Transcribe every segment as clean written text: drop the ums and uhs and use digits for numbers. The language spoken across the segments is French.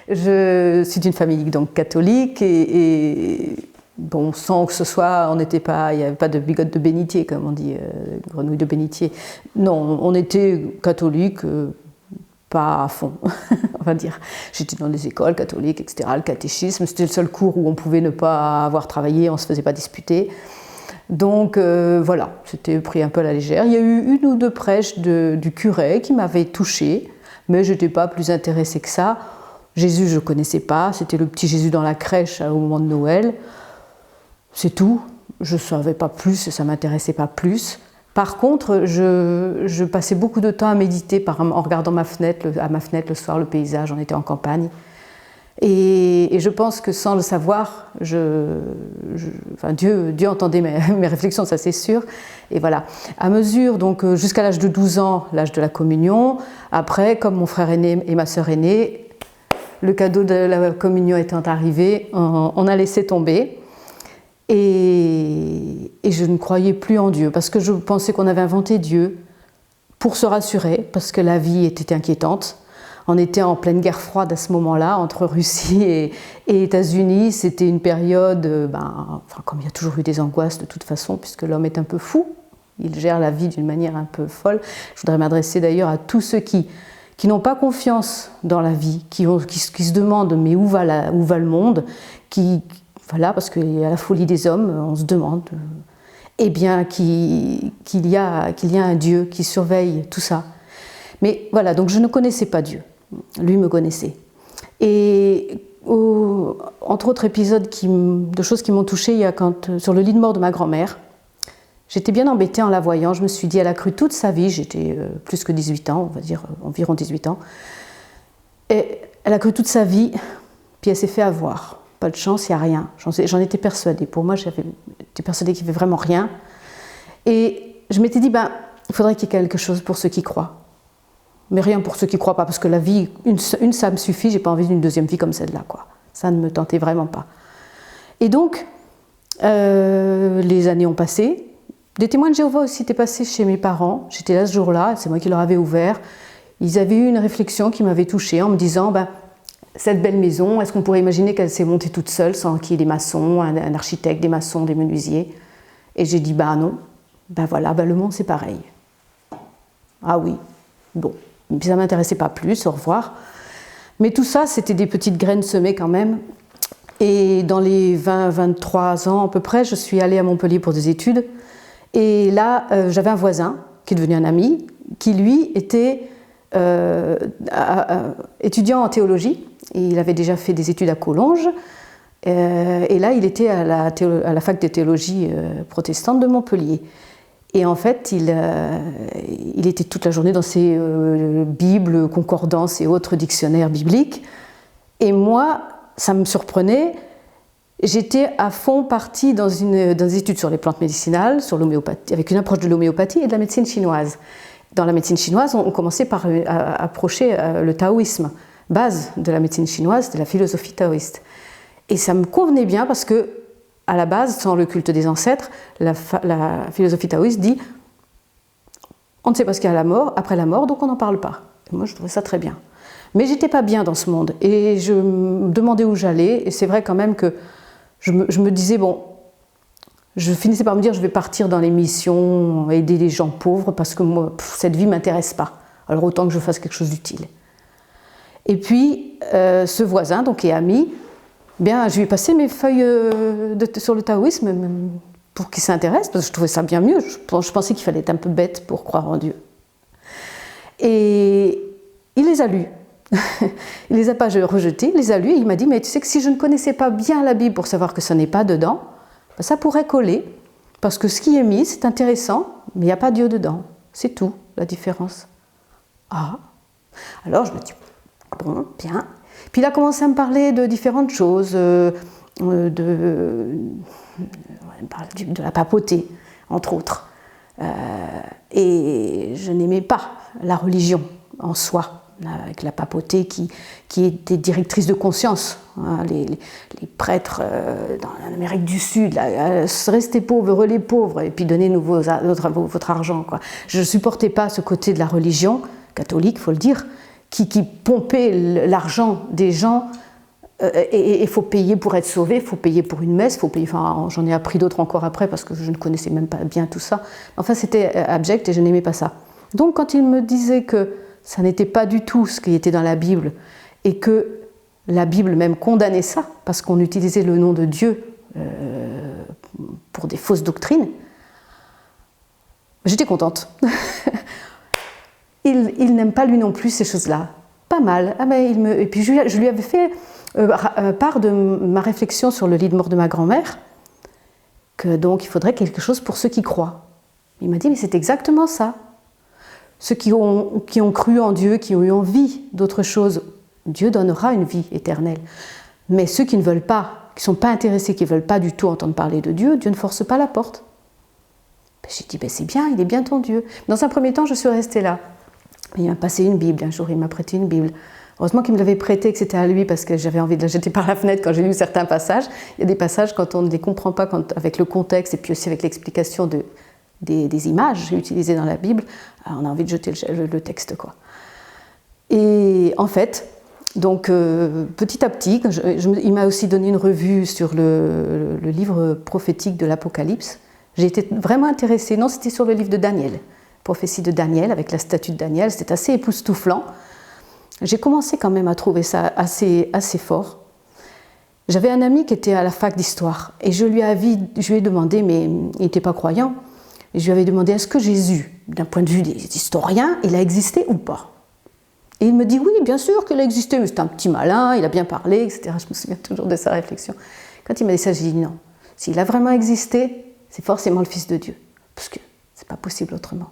Je suis d'une famille donc catholique et bon, sans que ce soit, il n'y avait pas de bigote de bénitier, comme on dit, grenouille de bénitier. Non, on était catholique, pas à fond, on va dire. J'étais dans les écoles catholiques, etc. Le catéchisme, c'était le seul cours où on pouvait ne pas avoir travaillé, on ne se faisait pas disputer. Donc voilà, c'était pris un peu à la légère. Il y a eu 1 ou 2 prêches du curé qui m'avaient touchée, mais je n'étais pas plus intéressée que ça. Jésus, je ne connaissais pas, c'était le petit Jésus dans la crèche au moment de Noël. C'est tout, je ne savais pas plus, ça ne m'intéressait pas plus. Par contre, je passais beaucoup de temps à méditer en regardant à ma fenêtre le soir, le paysage, on était en campagne. Et je pense que sans le savoir, Dieu entendait mes réflexions, ça c'est sûr. Et voilà, à mesure, donc jusqu'à l'âge de 12 ans, l'âge de la communion, après, comme mon frère aîné et ma sœur aînée, le cadeau de la communion étant arrivé, on a laissé tomber. Et je ne croyais plus en Dieu, parce que je pensais qu'on avait inventé Dieu pour se rassurer, parce que la vie était inquiétante. On était en pleine guerre froide à ce moment-là, entre Russie et États-Unis. C'était une période, comme il y a toujours eu des angoisses de toute façon, puisque l'homme est un peu fou, il gère la vie d'une manière un peu folle. Je voudrais m'adresser d'ailleurs à tous ceux qui n'ont pas confiance dans la vie, qui se demandent mais où va le monde, voilà, parce qu'il y a la folie des hommes, on se demande qu'il y a un Dieu qui surveille tout ça. Mais voilà, donc je ne connaissais pas Dieu, lui me connaissait. Et entre autres épisodes de choses qui m'ont touchée, il y a sur le lit de mort de ma grand-mère, j'étais bien embêtée en la voyant, je me suis dit, elle a cru toute sa vie, j'étais plus que 18 ans, on va dire environ 18 ans, et elle a cru toute sa vie, puis elle s'est fait avoir. Pas de chance, il n'y a rien. J'en étais persuadée. Pour moi, j'étais persuadée qu'il n'y avait vraiment rien. Et je m'étais dit, il faudrait qu'il y ait quelque chose pour ceux qui croient. Mais rien pour ceux qui ne croient pas, parce que la vie, ça me suffit, j'ai pas envie d'une deuxième vie comme celle-là, quoi. Ça ne me tentait vraiment pas. Et donc, les années ont passé. Des témoins de Jéhovah aussi étaient passés chez mes parents. J'étais là ce jour-là, c'est moi qui leur avais ouvert. Ils avaient eu une réflexion qui m'avait touchée en me disant, cette belle maison, est-ce qu'on pourrait imaginer qu'elle s'est montée toute seule sans qu'il y ait des maçons, un architecte, des maçons, des menuisiers? Et j'ai dit, non. Voilà, le monde c'est pareil. Ah oui, bon. Et puis ça ne m'intéressait pas plus, au revoir. Mais tout ça, c'était des petites graines semées quand même. Et dans les 20-23 ans à peu près, je suis allée à Montpellier pour des études. Et là, j'avais un voisin, qui est devenu un ami, qui lui était étudiant en théologie. Il avait déjà fait des études à Collonges. Et là, il était à la fac de théologie protestante de Montpellier. Et en fait, il était toute la journée dans ses bibles, concordances et autres dictionnaires bibliques. Et moi, ça me surprenait. J'étais à fond partie dans des études sur les plantes médicinales, sur l'homéopathie, avec une approche de l'homéopathie et de la médecine chinoise. Dans la médecine chinoise, on commençait par approcher le taoïsme. Base de la médecine chinoise, c'était la philosophie taoïste. Et ça me convenait bien parce que, à la base, sans le culte des ancêtres, la philosophie taoïste dit on ne sait pas ce qu'il y a après la mort, donc on n'en parle pas. Et moi, je trouvais ça très bien. Mais j'étais pas bien dans ce monde et je me demandais où j'allais. Et c'est vrai quand même que je me disais, je finissais par me dire je vais partir dans les missions, aider les gens pauvres parce que moi, cette vie ne m'intéresse pas. Alors autant que je fasse quelque chose d'utile. Et puis, ce voisin, donc, qui est ami, je lui ai passé mes feuilles sur le taoïsme pour qu'il s'intéresse, parce que je trouvais ça bien mieux. Je pensais qu'il fallait être un peu bête pour croire en Dieu. Et il les a lus. Il les a pas rejetés, il les a lus et il m'a dit, mais tu sais que si je ne connaissais pas bien la Bible pour savoir que ça n'est pas dedans, ça pourrait coller, parce que ce qui est mis, c'est intéressant, mais il n'y a pas Dieu dedans. C'est tout, la différence. Ah, alors je me dis, bon, bien. Puis il a commencé à me parler de différentes choses, de la papauté, entre autres. Et je n'aimais pas la religion en soi, avec la papauté qui était directrice de conscience. Les prêtres dans l'Amérique du Sud, restez pauvres, heureux les pauvres, et puis donnez-nous votre argent, quoi. Je ne supportais pas ce côté de la religion, catholique, il faut le dire, qui pompaient l'argent des gens. Et il faut payer pour être sauvé, il faut payer pour une messe, faut payer. Enfin, j'en ai appris d'autres encore après parce que je ne connaissais même pas bien tout ça. Enfin, c'était abject et je n'aimais pas ça. Donc, quand il me disait que ça n'était pas du tout ce qui était dans la Bible et que la Bible même condamnait ça parce qu'on utilisait le nom de Dieu pour des fausses doctrines, j'étais contente. Il n'aime pas lui non plus ces choses-là. Pas mal. Et puis je lui avais fait part de ma réflexion sur le lit de mort de ma grand-mère, que donc il faudrait quelque chose pour ceux qui croient. Il m'a dit, mais c'est exactement ça. Ceux qui ont cru en Dieu, qui ont eu envie d'autre chose, Dieu donnera une vie éternelle. Mais ceux qui ne veulent pas, qui ne sont pas intéressés, qui ne veulent pas du tout entendre parler de Dieu, Dieu ne force pas la porte. J'ai dit, c'est bien, il est bien ton Dieu. Dans un premier temps, je suis restée là. Il m'a passé une Bible, un jour il m'a prêté une Bible. Heureusement qu'il me l'avait prêtée, que c'était à lui, parce que j'avais envie de la jeter par la fenêtre quand j'ai lu certains passages. Il y a des passages, quand on ne les comprend pas avec le contexte et puis aussi avec l'explication des images utilisées dans la Bible, on a envie de jeter le texte, quoi. Et en fait, donc petit à petit, il m'a aussi donné une revue sur le livre prophétique de l'Apocalypse. J'ai été vraiment intéressée. Non, c'était sur le livre de Daniel, prophétie de Daniel, avec la statue de Daniel. C'était assez époustouflant. J'ai commencé quand même à trouver ça assez fort. J'avais un ami qui était à la fac d'histoire et je lui ai demandé, mais il n'était pas croyant, et je lui avais demandé, est-ce que Jésus, d'un point de vue des historiens, il a existé ou pas? Et il me dit, oui, bien sûr qu'il a existé, mais c'est un petit malin, il a bien parlé, etc. Je me souviens toujours de sa réflexion. Quand il m'a dit ça, j'ai dit non. S'il a vraiment existé, c'est forcément le Fils de Dieu, parce que c'est pas possible autrement.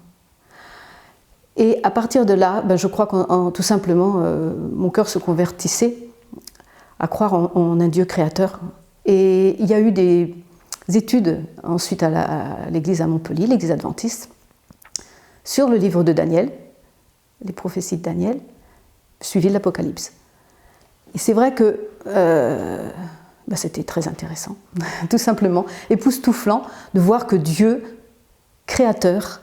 Et à partir de là, je crois qu'en tout simplement, mon cœur se convertissait à croire en un Dieu créateur. Et il y a eu des études ensuite à l'église à Montpellier, l'église adventiste, sur le livre de Daniel, les prophéties de Daniel, suivies de l'Apocalypse. Et c'est vrai que c'était très intéressant, tout simplement, époustouflant de voir que Dieu, créateur,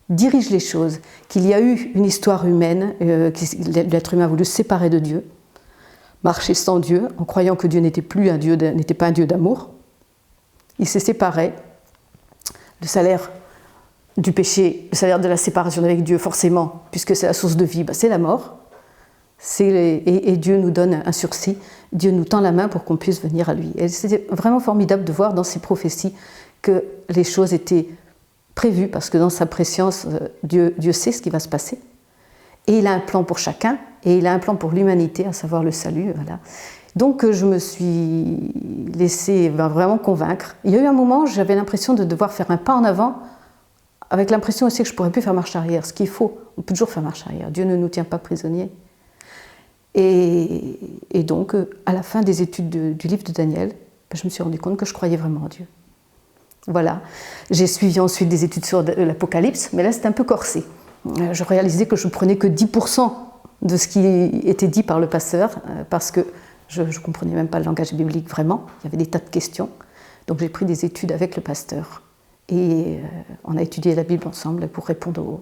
dirige les choses, qu'il y a eu une histoire humaine, l'être humain a voulu se séparer de Dieu, marcher sans Dieu, en croyant que Dieu n'était pas un Dieu d'amour. Il s'est séparé. Le salaire du péché, le salaire de la séparation avec Dieu, forcément, puisque c'est la source de vie, c'est la mort. Et Dieu nous donne un sursis, Dieu nous tend la main pour qu'on puisse venir à lui. Et c'était vraiment formidable de voir dans ces prophéties que les choses étaient prévues, parce que dans sa préscience, Dieu sait ce qui va se passer. Et il a un plan pour chacun, et il a un plan pour l'humanité, à savoir le salut. Voilà. Donc je me suis laissée vraiment convaincre. Il y a eu un moment où j'avais l'impression de devoir faire un pas en avant, avec l'impression aussi que je ne pourrais plus faire marche arrière. Ce qu'il faut, on peut toujours faire marche arrière. Dieu ne nous tient pas prisonniers. Et donc, à la fin des études du livre de Daniel, je me suis rendu compte que je croyais vraiment en Dieu. Voilà. J'ai suivi ensuite des études sur l'Apocalypse, mais là c'était un peu corsé. Je réalisais que je ne prenais que 10% de ce qui était dit par le pasteur, parce que je ne comprenais même pas le langage biblique vraiment. Il y avait des tas de questions. Donc j'ai pris des études avec le pasteur. Et on a étudié la Bible ensemble pour répondre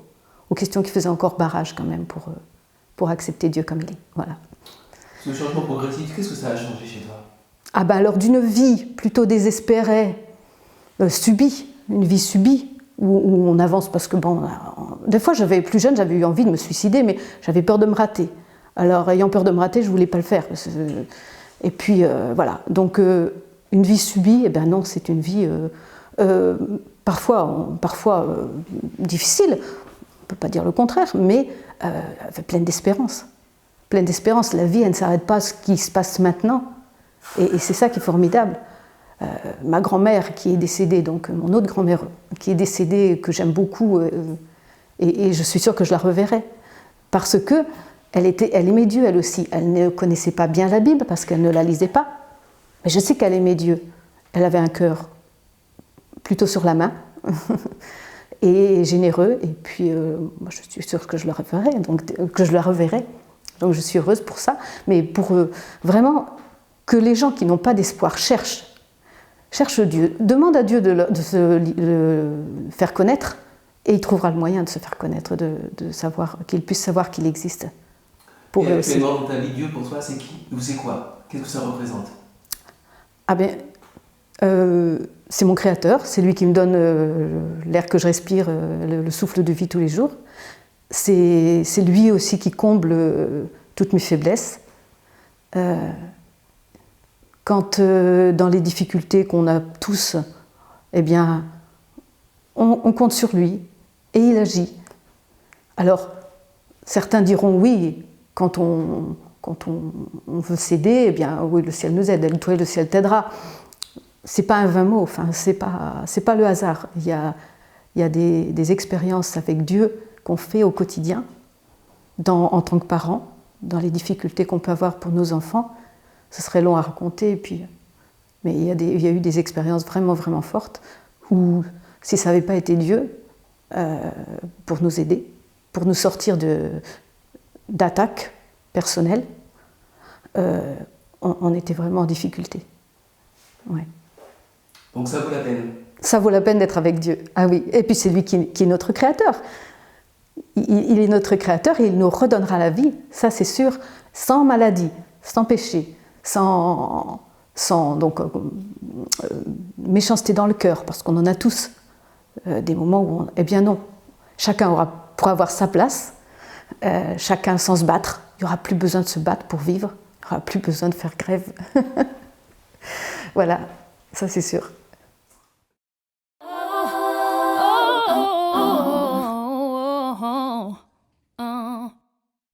aux questions qui faisaient encore barrage quand même pour accepter Dieu comme il est. Voilà. Ce changement progressif, qu'est-ce que ça a changé chez toi? Alors d'une vie plutôt désespérée, subie, une vie subie, où on avance parce que des fois plus jeune, j'avais eu envie de me suicider, mais j'avais peur de me rater. Alors ayant peur de me rater, je ne voulais pas le faire. Et puis voilà, donc une vie subie, non, c'est une vie parfois difficile, on ne peut pas dire le contraire, mais pleine d'espérance. Pleine d'espérance, la vie elle ne s'arrête pas à ce qui se passe maintenant, et c'est ça qui est formidable. Ma grand-mère qui est décédée, donc mon autre grand-mère qui est décédée, que j'aime beaucoup, et je suis sûre que je la reverrai, parce que elle aimait Dieu elle aussi. Elle ne connaissait pas bien la Bible parce qu'elle ne la lisait pas, mais je sais qu'elle aimait Dieu. Elle avait un cœur plutôt sur la main et généreux, et puis moi je suis sûre que je la reverrai, donc je suis heureuse pour ça, mais pour vraiment que les gens qui n'ont pas d'espoir cherchent Dieu, demande à Dieu de se faire connaître, et il trouvera le moyen de se faire connaître, de savoir, qu'il puisse savoir qu'il existe. pour Et eux aussi. actuellement, dans ta vie, Dieu pour toi, c'est qui ou c'est quoi? Qu'est-ce que ça représente? Ah bien, c'est mon créateur, c'est lui qui me donne l'air que je respire, le souffle de vie tous les jours. C'est lui aussi qui comble toutes mes faiblesses. Quand dans les difficultés qu'on a tous, eh bien, on compte sur lui et il agit. Alors, certains diront oui, quand on veut s'aider, eh bien, oui, le ciel nous aide, toi, le ciel t'aidera. C'est pas un vain mot, enfin, c'est pas le hasard. Il y a des expériences avec Dieu qu'on fait au quotidien, en tant que parents, dans les difficultés qu'on peut avoir pour nos enfants. Ce serait long à raconter, mais il y a eu des expériences vraiment, vraiment fortes où, si ça n'avait pas été Dieu pour nous aider, pour nous sortir d'attaques personnelles, on était vraiment en difficulté. Ouais. Donc ça vaut la peine. Ça vaut la peine d'être avec Dieu. Ah oui, et puis c'est lui qui est notre créateur. Il est notre créateur et il nous redonnera la vie, ça c'est sûr, sans maladie, sans péché, sans méchanceté dans le cœur, parce qu'on en a tous des moments où eh bien non, chacun pourra avoir sa place, chacun sans se battre, il n'y aura plus besoin de se battre pour vivre, il n'y aura plus besoin de faire grève. Voilà, ça c'est sûr.